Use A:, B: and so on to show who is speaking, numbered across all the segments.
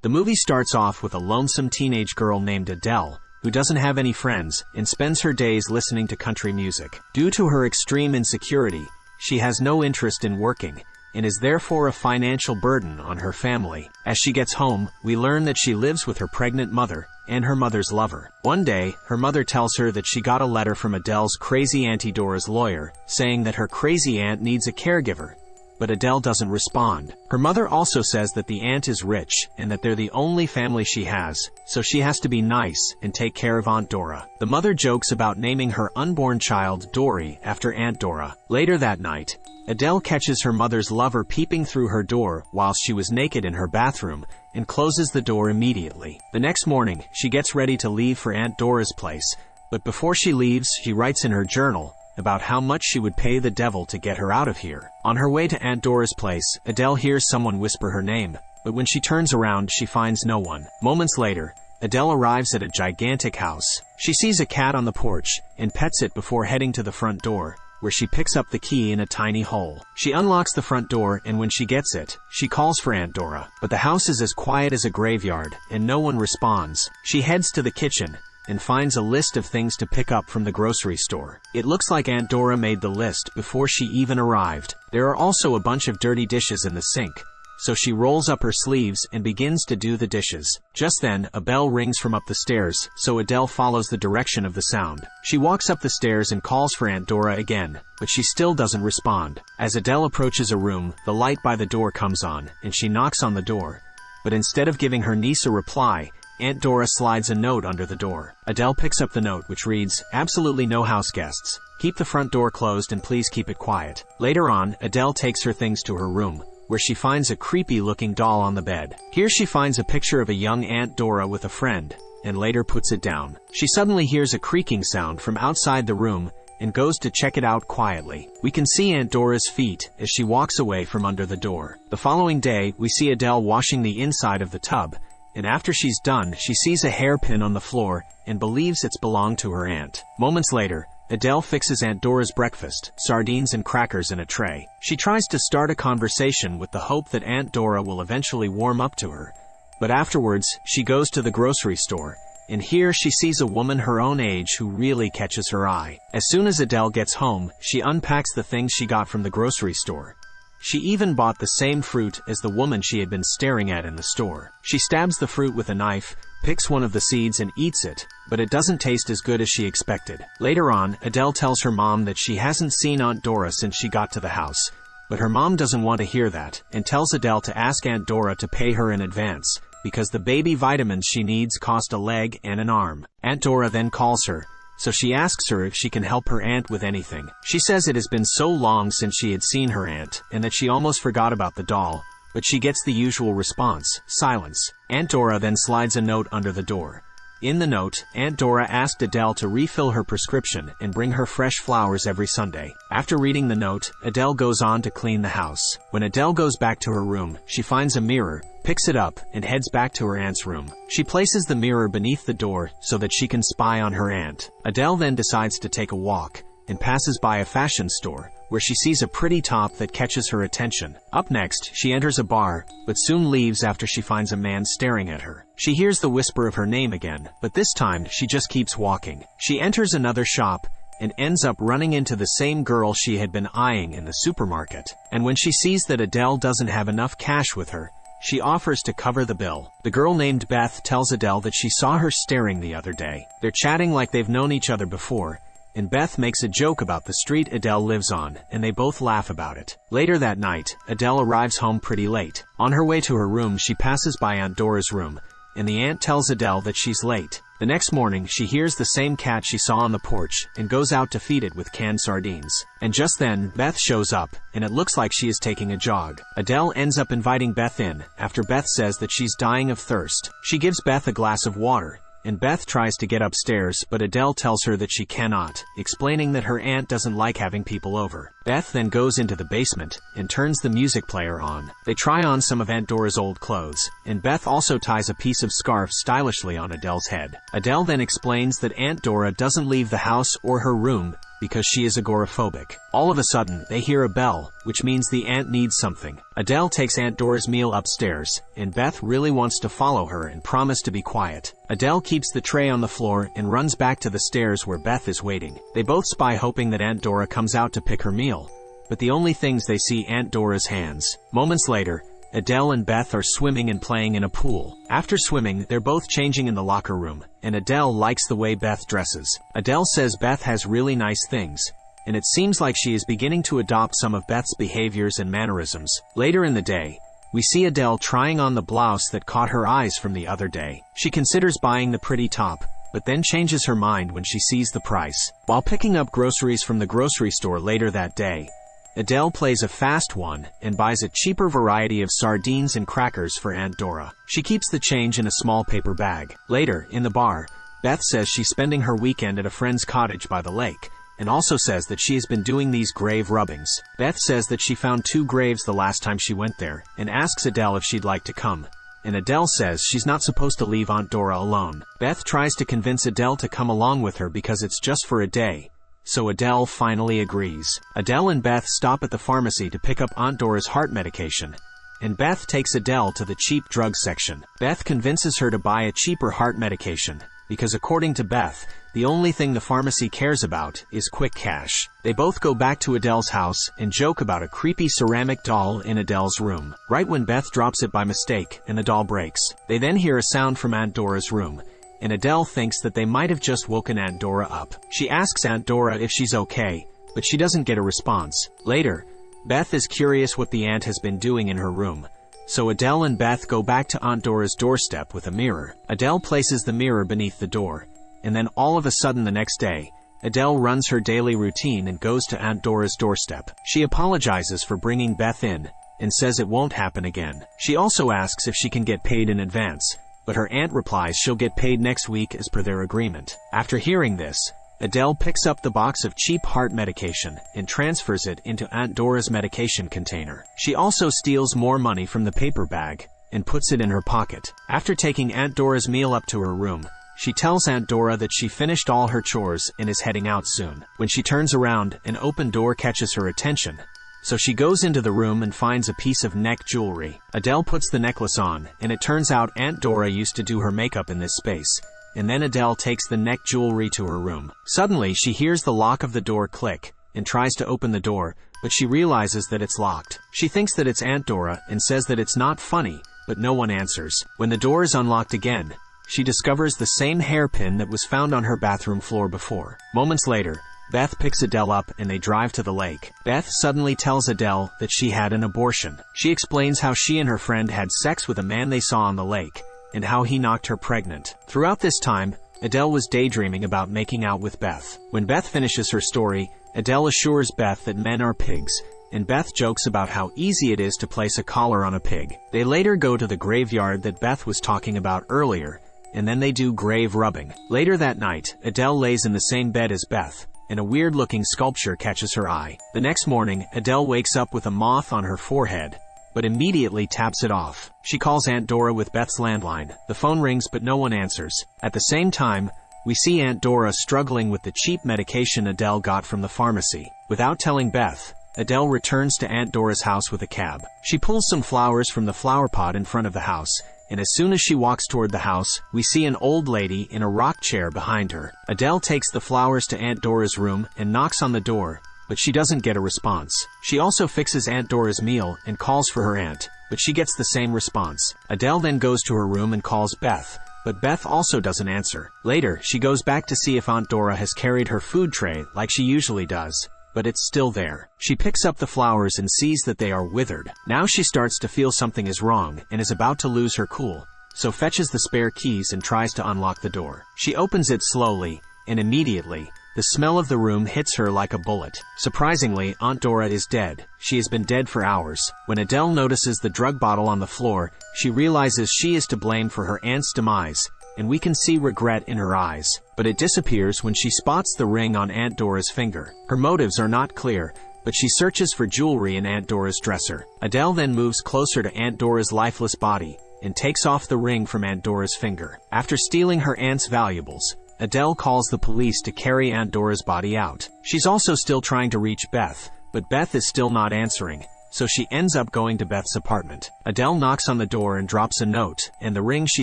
A: The movie starts off with a lonesome teenage girl named Adele, who doesn't have any friends and spends her days listening to country music. Due to her extreme insecurity, she has no interest in working and is therefore a financial burden on her family. As she gets home, we learn that she lives with her pregnant mother and her mother's lover. One day, her mother tells her that she got a letter from Adele's crazy Auntie Dora's lawyer, saying that her crazy aunt needs a caregiver, but Adele doesn't respond. Her mother also says that the aunt is rich and that they're the only family she has, so she has to be nice and take care of Aunt Dora. The mother jokes about naming her unborn child Dory after Aunt Dora. Later that night, Adele catches her mother's lover peeping through her door whilst she was naked in her bathroom and closes the door immediately. The next morning, she gets ready to leave for Aunt Dora's place, but before she leaves, she writes in her journal about how much she would pay the devil to get her out of here. On her way to Aunt Dora's place, Adele hears someone whisper her name, but when she turns around, she finds no one. Moments later, Adele arrives at a gigantic house. She sees a cat on the porch and pets it before heading to the front door, where she picks up the key in a tiny hole. She unlocks the front door, and when she gets it, she calls for Aunt Dora. But the house is as quiet as a graveyard, and no one responds. She heads to the kitchen and finds a list of things to pick up from the grocery store. It looks like Aunt Dora made the list before she even arrived. There are also a bunch of dirty dishes in the sink, so she rolls up her sleeves and begins to do the dishes. Just then, a bell rings from up the stairs, so Adele follows the direction of the sound. She walks up the stairs and calls for Aunt Dora again, but she still doesn't respond. As Adele approaches a room, the light by the door comes on, and she knocks on the door. But instead of giving her niece a reply, Aunt Dora slides a note under the door. Adele picks up the note, which reads, "Absolutely no house guests. Keep the front door closed and please keep it quiet." Later on, Adele takes her things to her room, where she finds a creepy-looking doll on the bed. Here she finds a picture of a young Aunt Dora with a friend, and later puts it down. She suddenly hears a creaking sound from outside the room and goes to check it out quietly. We can see Aunt Dora's feet as she walks away from under the door. The following day, we see Adele washing the inside of the tub, and after she's done, she sees a hairpin on the floor and believes it's belonged to her aunt. Moments later, Adele fixes Aunt Dora's breakfast, sardines and crackers in a tray. She tries to start a conversation with the hope that Aunt Dora will eventually warm up to her. But afterwards, she goes to the grocery store, and here she sees a woman her own age who really catches her eye. As soon as Adele gets home, she unpacks the things she got from the grocery store. She even bought the same fruit as the woman she had been staring at in the store. She stabs the fruit with a knife, picks one of the seeds and eats it, but it doesn't taste as good as she expected. Later on, Adele tells her mom that she hasn't seen Aunt Dora since she got to the house, but her mom doesn't want to hear that, and tells Adele to ask Aunt Dora to pay her in advance, because the baby vitamins she needs cost a leg and an arm. Aunt Dora then calls her, so she asks her if she can help her aunt with anything. She says it has been so long since she had seen her aunt, and that she almost forgot about the doll, but she gets the usual response, silence. Aunt Dora then slides a note under the door. In the note, Aunt Dora asked Adele to refill her prescription and bring her fresh flowers every Sunday. After reading the note, Adele goes on to clean the house. When Adele goes back to her room, she finds a mirror, picks it up, and heads back to her aunt's room. She places the mirror beneath the door so that she can spy on her aunt. Adele then decides to take a walk and passes by a fashion store, where she sees a pretty top that catches her attention. Up next, she enters a bar, but soon leaves after she finds a man staring at her. She hears the whisper of her name again, but this time, she just keeps walking. She enters another shop, and ends up running into the same girl she had been eyeing in the supermarket. And when she sees that Adele doesn't have enough cash with her, she offers to cover the bill. The girl named Beth tells Adele that she saw her staring the other day. They're chatting like they've known each other before, and Beth makes a joke about the street Adele lives on, and they both laugh about it. Later that night, Adele arrives home pretty late. On her way to her room, she passes by Aunt Dora's room, and the aunt tells Adele that she's late. The next morning, she hears the same cat she saw on the porch, and goes out to feed it with canned sardines. And just then, Beth shows up, and it looks like she is taking a jog. Adele ends up inviting Beth in, after Beth says that she's dying of thirst. She gives Beth a glass of water, and Beth tries to get upstairs, but Adele tells her that she cannot, explaining that her aunt doesn't like having people over. Beth then goes into the basement and turns the music player on. They try on some of Aunt Dora's old clothes, and Beth also ties a piece of scarf stylishly on Adele's head. Adele then explains that Aunt Dora doesn't leave the house or her room because she is agoraphobic. All of a sudden, they hear a bell, which means the aunt needs something. Adele takes Aunt Dora's meal upstairs, and Beth really wants to follow her and promise to be quiet. Adele keeps the tray on the floor and runs back to the stairs where Beth is waiting. They both spy, hoping that Aunt Dora comes out to pick her meal, but the only things they see Aunt Dora's hands. Moments later, Adele and Beth are swimming and playing in a pool. After swimming, they're both changing in the locker room, and Adele likes the way Beth dresses. Adele says Beth has really nice things, and it seems like she is beginning to adopt some of Beth's behaviors and mannerisms. Later in the day, we see Adele trying on the blouse that caught her eyes from the other day. She considers buying the pretty top, but then changes her mind when she sees the price. While picking up groceries from the grocery store later that day, Adele plays a fast one and buys a cheaper variety of sardines and crackers for Aunt Dora. She keeps the change in a small paper bag. Later, in the bar, Beth says she's spending her weekend at a friend's cottage by the lake, and also says that she has been doing these grave rubbings. Beth says that she found 2 graves the last time she went there, and asks Adele if she'd like to come. And Adele says she's not supposed to leave Aunt Dora alone. Beth tries to convince Adele to come along with her because it's just for a day, so Adele finally agrees. Adele and Beth stop at the pharmacy to pick up Aunt Dora's heart medication, and Beth takes Adele to the cheap drug section. Beth convinces her to buy a cheaper heart medication, because according to Beth, the only thing the pharmacy cares about is quick cash. They both go back to Adele's house and joke about a creepy ceramic doll in Adele's room. Right when Beth drops it by mistake and the doll breaks, they then hear a sound from Aunt Dora's room, and Adele thinks that they might have just woken Aunt Dora up. She asks Aunt Dora if she's okay, but she doesn't get a response. Later, Beth is curious what the aunt has been doing in her room, so Adele and Beth go back to Aunt Dora's doorstep with a mirror. Adele places the mirror beneath the door, and then all of a sudden the next day, Adele runs her daily routine and goes to Aunt Dora's doorstep. She apologizes for bringing Beth in, and says it won't happen again. She also asks if she can get paid in advance, but her aunt replies she'll get paid next week as per their agreement. After hearing this, Adele picks up the box of cheap heart medication and transfers it into Aunt Dora's medication container. She also steals more money from the paper bag and puts it in her pocket. After taking Aunt Dora's meal up to her room, she tells Aunt Dora that she finished all her chores and is heading out soon. When she turns around, an open door catches her attention, so she goes into the room and finds a piece of neck jewelry. Adele puts the necklace on, and it turns out Aunt Dora used to do her makeup in this space, and then Adele takes the neck jewelry to her room. Suddenly, she hears the lock of the door click, and tries to open the door, but she realizes that it's locked. She thinks that it's Aunt Dora, and says that it's not funny, but no one answers. When the door is unlocked again, she discovers the same hairpin that was found on her bathroom floor before. Moments later, Beth picks Adele up and they drive to the lake. Beth suddenly tells Adele that she had an abortion. She explains how she and her friend had sex with a man they saw on the lake, and how he knocked her pregnant. Throughout this time, Adele was daydreaming about making out with Beth. When Beth finishes her story, Adele assures Beth that men are pigs, and Beth jokes about how easy it is to place a collar on a pig. They later go to the graveyard that Beth was talking about earlier, and then they do grave rubbing. Later that night, Adele lays in the same bed as Beth, and a weird-looking sculpture catches her eye. The next morning, Adele wakes up with a moth on her forehead, but immediately taps it off. She calls Aunt Dora with Beth's landline. The phone rings, but no one answers. At the same time, we see Aunt Dora struggling with the cheap medication Adele got from the pharmacy. Without telling Beth, Adele returns to Aunt Dora's house with a cab. She pulls some flowers from the flower pot in front of the house, and as soon as she walks toward the house, we see an old lady in a rock chair behind her. Adele takes the flowers to Aunt Dora's room and knocks on the door, but she doesn't get a response. She also fixes Aunt Dora's meal and calls for her aunt, but she gets the same response. Adele then goes to her room and calls Beth, but Beth also doesn't answer. Later, she goes back to see if Aunt Dora has carried her food tray like she usually does, but it's still there. She picks up the flowers and sees that they are withered. Now she starts to feel something is wrong and is about to lose her cool, so fetches the spare keys and tries to unlock the door. She opens it slowly, and immediately, the smell of the room hits her like a bullet. Surprisingly, Aunt Dora is dead. She has been dead for hours. When Adele notices the drug bottle on the floor, she realizes she is to blame for her aunt's demise, and we can see regret in her eyes. But it disappears when she spots the ring on Aunt Dora's finger. Her motives are not clear, but she searches for jewelry in Aunt Dora's dresser. Adele then moves closer to Aunt Dora's lifeless body and takes off the ring from Aunt Dora's finger. After stealing her aunt's valuables, Adele calls the police to carry Aunt Dora's body out. She's also still trying to reach Beth, but Beth is still not answering, so she ends up going to Beth's apartment. Adele knocks on the door and drops a note, and the ring she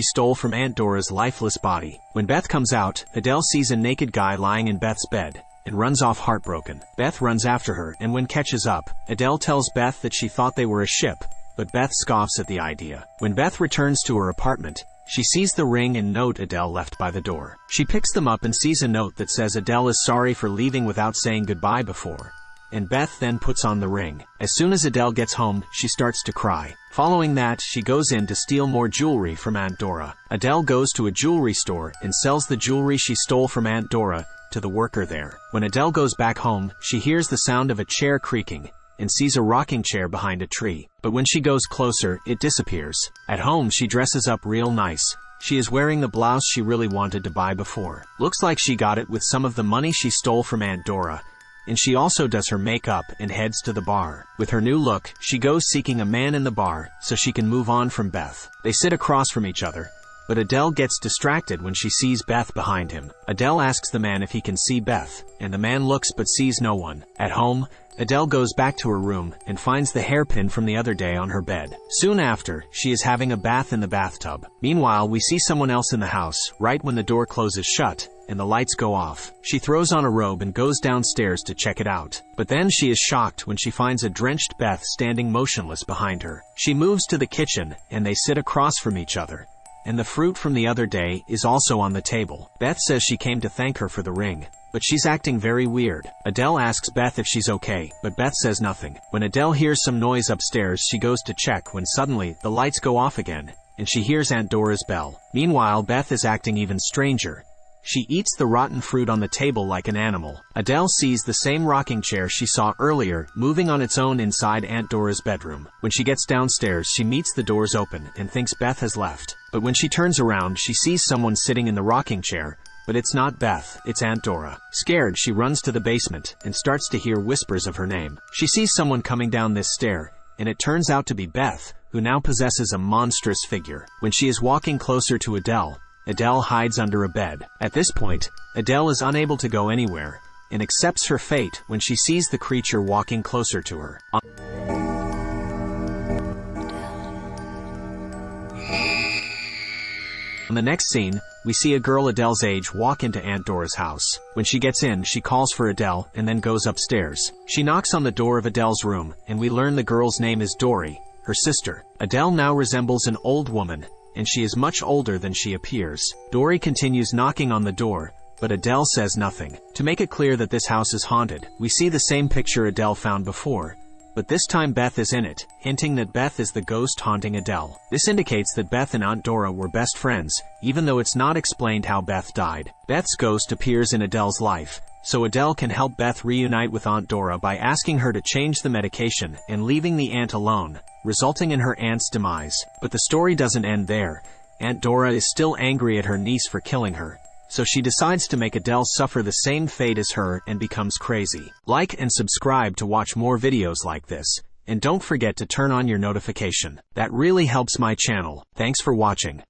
A: stole from Aunt Dora's lifeless body. When Beth comes out, Adele sees a naked guy lying in Beth's bed, and runs off heartbroken. Beth runs after her, and when catches up, Adele tells Beth that she thought they were a ship, but Beth scoffs at the idea. When Beth returns to her apartment, she sees the ring and note Adele left by the door. She picks them up and sees a note that says Adele is sorry for leaving without saying goodbye before, and Beth then puts on the ring. As soon as Adele gets home, she starts to cry. Following that, she goes in to steal more jewelry from Aunt Dora. Adele goes to a jewelry store and sells the jewelry she stole from Aunt Dora to the worker there. When Adele goes back home, she hears the sound of a chair creaking and sees a rocking chair behind a tree. But when she goes closer, it disappears. At home, she dresses up real nice. She is wearing the blouse she really wanted to buy before. Looks like she got it with some of the money she stole from Aunt Dora. And she also does her makeup and heads to the bar. With her new look, she goes seeking a man in the bar so she can move on from Beth. They sit across from each other, but Adele gets distracted when she sees Beth behind him. Adele asks the man if he can see Beth, and the man looks but sees no one. At home, Adele goes back to her room and finds the hairpin from the other day on her bed. Soon after, she is having a bath in the bathtub. Meanwhile, we see someone else in the house, right when the door closes shut and the lights go off. She throws on a robe and goes downstairs to check it out. But then she is shocked when she finds a drenched Beth standing motionless behind her. She moves to the kitchen, and they sit across from each other, and the fruit from the other day is also on the table. Beth says she came to thank her for the ring, but she's acting very weird. Adele asks Beth if she's okay, but Beth says nothing. When Adele hears some noise upstairs, she goes to check when suddenly the lights go off again, and she hears Aunt Dora's bell. Meanwhile, Beth is acting even stranger. She eats the rotten fruit on the table like an animal. Adele sees the same rocking chair she saw earlier moving on its own inside Aunt Dora's bedroom. When she gets downstairs, she meets the doors open and thinks Beth has left. But when she turns around, she sees someone sitting in the rocking chair, but it's not Beth, it's Aunt Dora. Scared, she runs to the basement and starts to hear whispers of her name. She sees someone coming down this stair, and it turns out to be Beth, who now possesses a monstrous figure. When she is walking closer to Adele, Adele hides under a bed. At this point, Adele is unable to go anywhere and accepts her fate when she sees the creature walking closer to her. On the next scene, we see a girl Adele's age walk into Aunt Dora's house. When she gets in, she calls for Adele and then goes upstairs. She knocks on the door of Adele's room, and we learn the girl's name is Dory, her sister. Adele now resembles an old woman, and she is much older than she appears. Dory continues knocking on the door, but Adele says nothing. To make it clear that this house is haunted, we see the same picture Adele found before, but this time Beth is in it, hinting that Beth is the ghost haunting Adele. This indicates that Beth and Aunt Dora were best friends, even though it's not explained how Beth died. Beth's ghost appears in Adele's life, so Adele can help Beth reunite with Aunt Dora by asking her to change the medication and leaving the aunt alone, resulting in her aunt's demise. But the story doesn't end there. Aunt Dora is still angry at her niece for killing her, so she decides to make Adele suffer the same fate as her and becomes crazy. Like and subscribe to watch more videos like this, and don't forget to turn on your notification. That really helps my channel. Thanks for watching.